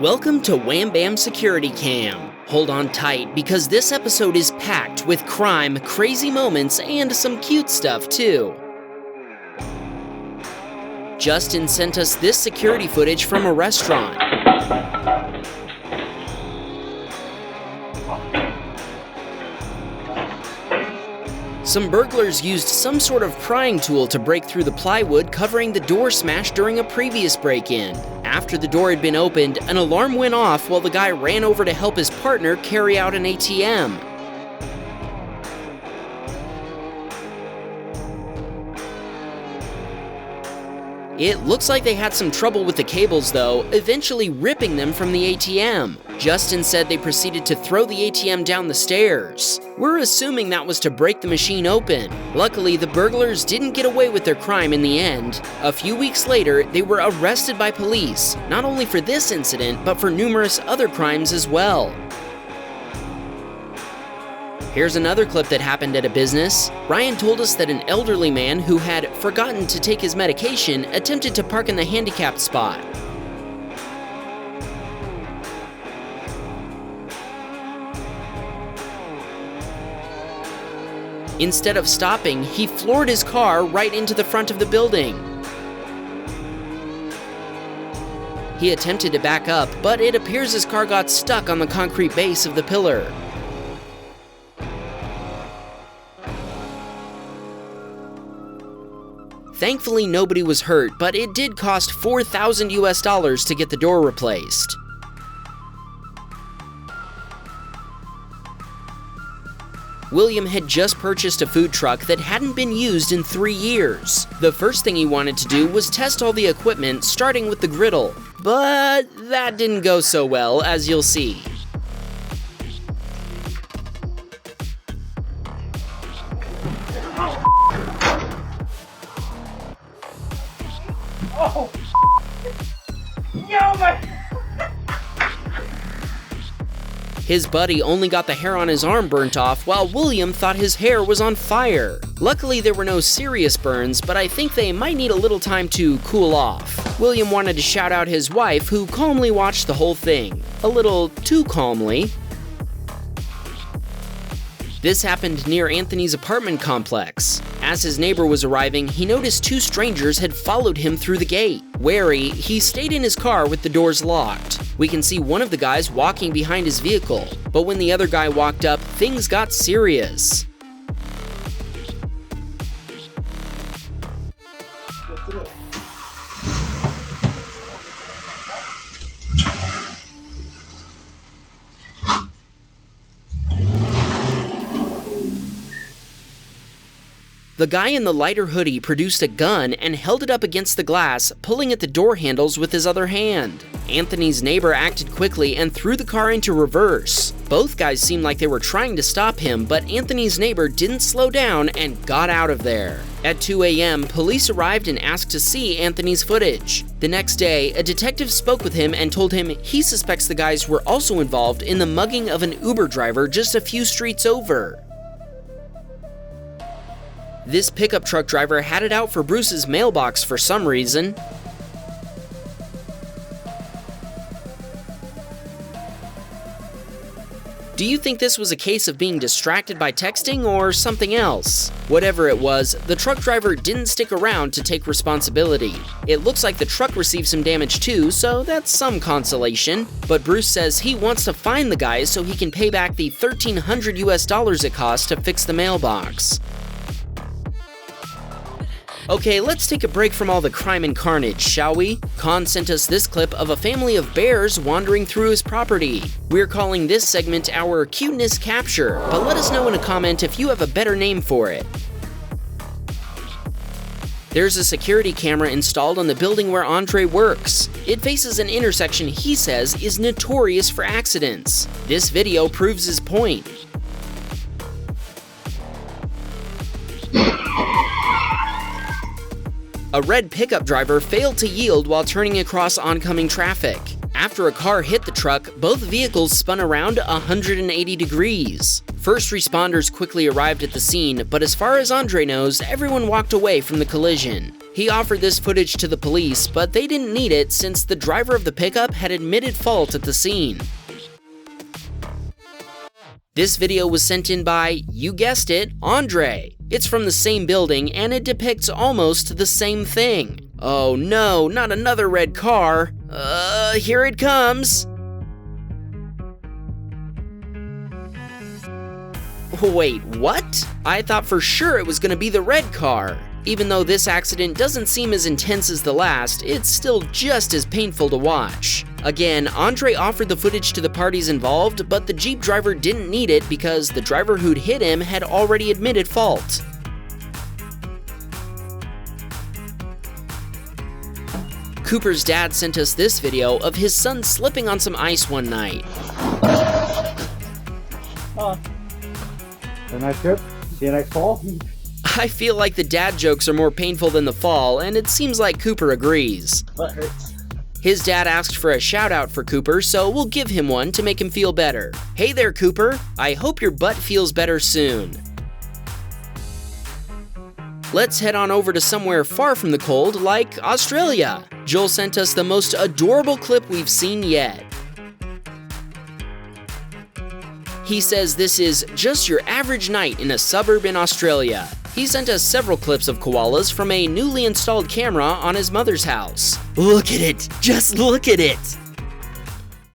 Welcome to Wham Bam Securitycam. Hold on tight because this episode is packed with crime, crazy moments, and some cute stuff too. Justin sent us this security footage from a restaurant. Some burglars used some sort of prying tool to break through the plywood covering the door smash during a previous break-in. After the door had been opened, an alarm went off while the guy ran over to help his partner carry out an ATM. It looks like they had some trouble with the cables though, eventually ripping them from the ATM. Justin said they proceeded to throw the ATM down the stairs. We're assuming that was to break the machine open. Luckily, the burglars didn't get away with their crime in the end. A few weeks later, they were arrested by police, not only for this incident, but for numerous other crimes as well. Here's another clip that happened at a business. Ryan told us that an elderly man who had forgotten to take his medication attempted to park in the handicapped spot. Instead of stopping, he floored his car right into the front of the building. He attempted to back up, but it appears his car got stuck on the concrete base of the pillar. Thankfully, nobody was hurt, but it did cost $4,000 to get the door replaced. William had just purchased a food truck that hadn't been used in 3 years. The first thing he wanted to do was test all the equipment, starting with the griddle. But that didn't go so well, as you'll see. Oh, no, my... His buddy only got the hair on his arm burnt off, while William thought his hair was on fire. Luckily, there were no serious burns, but I think they might need a little time to cool off. William wanted to shout out his wife, who calmly watched the whole thing. A little too calmly. This happened near Anthony's apartment complex. As his neighbor was arriving, he noticed two strangers had followed him through the gate. Wary, he stayed in his car with the doors locked. We can see one of the guys walking behind his vehicle, but when the other guy walked up, things got serious. The guy in the lighter hoodie produced a gun and held it up against the glass, pulling at the door handles with his other hand. Anthony's neighbor acted quickly and threw the car into reverse. Both guys seemed like they were trying to stop him, but Anthony's neighbor didn't slow down and got out of there. At 2 a.m., police arrived and asked to see Anthony's footage. The next day, a detective spoke with him and told him he suspects the guys were also involved in the mugging of an Uber driver just a few streets over. This pickup truck driver had it out for Bruce's mailbox for some reason. Do you think this was a case of being distracted by texting or something else? Whatever it was, the truck driver didn't stick around to take responsibility. It looks like the truck received some damage too, so that's some consolation. But Bruce says he wants to find the guys so he can pay back the $1,300 it cost to fix the mailbox. Okay, let's take a break from all the crime and carnage, shall we? Khan sent us this clip of a family of bears wandering through his property. We're calling this segment our Cuteness Capture, but let us know in a comment if you have a better name for it. There's a security camera installed on the building where Andre works. It faces an intersection he says is notorious for accidents. This video proves his point. A red pickup driver failed to yield while turning across oncoming traffic. After a car hit the truck, both vehicles spun around 180 degrees. First responders quickly arrived at the scene, but as far as Andre knows, everyone walked away from the collision. He offered this footage to the police, but they didn't need it since the driver of the pickup had admitted fault at the scene. This video was sent in by, you guessed it, Andre. It's from the same building and it depicts almost the same thing. Oh no, not another red car. Here it comes. Wait, what? I thought for sure it was gonna be the red car. Even though this accident doesn't seem as intense as the last, it's still just as painful to watch. Again, Andre offered the footage to the parties involved, but the Jeep driver didn't need it because the driver who'd hit him had already admitted fault. Cooper's dad sent us this video of his son slipping on some ice one night. A nice trip? See you next fall? I feel like the dad jokes are more painful than the fall, and it seems like Cooper agrees. Butt hurts. His dad asked for a shout out for Cooper, so we'll give him one to make him feel better. Hey there, Cooper. I hope your butt feels better soon. Let's head on over to somewhere far from the cold, like Australia. Joel sent us the most adorable clip we've seen yet. He says this is just your average night in a suburb in Australia. He sent us several clips of koalas from a newly installed camera on his mother's house. Look at it! Just look at it!